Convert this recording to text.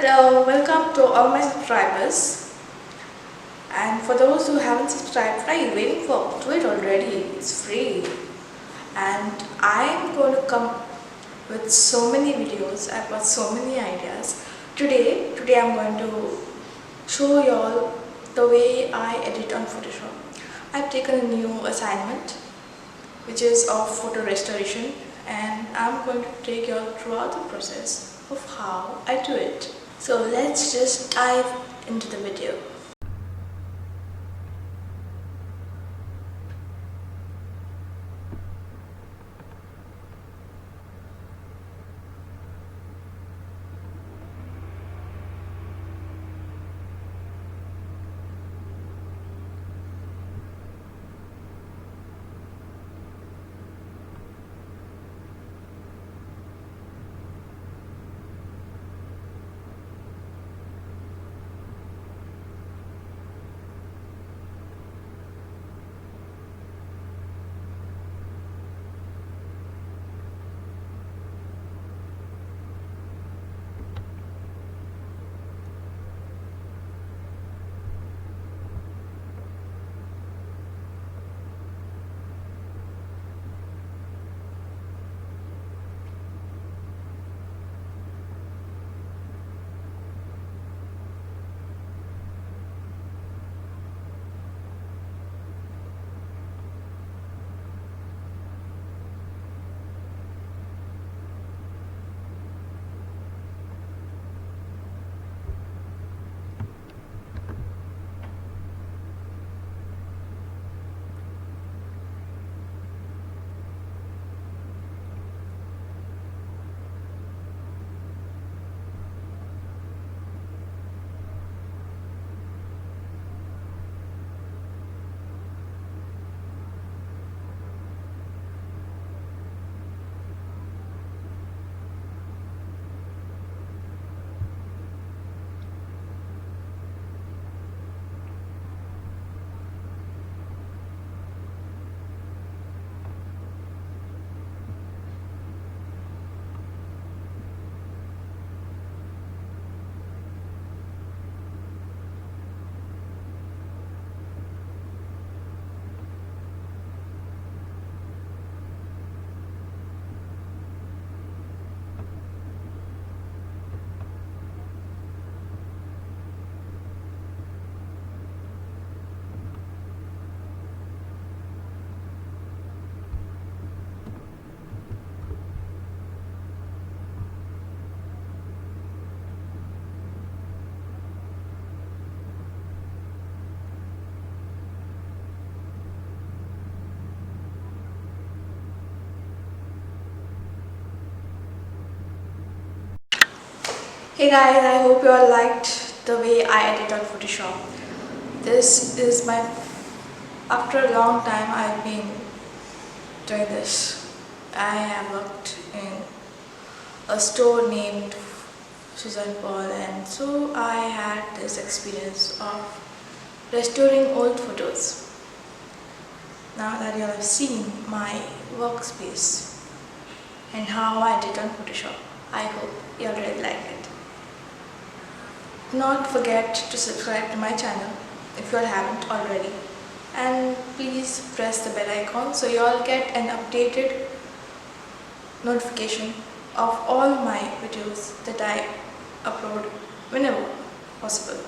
Hello, welcome to all my subscribers. And for those who haven't subscribed, what are you waiting for? Do it already, it's free. And I'm going to come with so many videos. I've got so many ideas. Today I'm going to show you all the way I edit on Photoshop. I've taken a new assignment which is of photo restoration, and I'm going to take you all throughout the process of how I do it. So let's just dive into the video. Hey guys, I hope you all liked the way I edit on Photoshop. This is after a long time I've been doing this. I have worked in a store named Susan Paul, and so I had this experience of restoring old photos. Now that you all have seen my workspace and how I did on Photoshop, I hope you all really like it. Do not forget to subscribe to my channel if you all haven't already, and please press the bell icon so you all get an updated notification of all my videos that I upload whenever possible.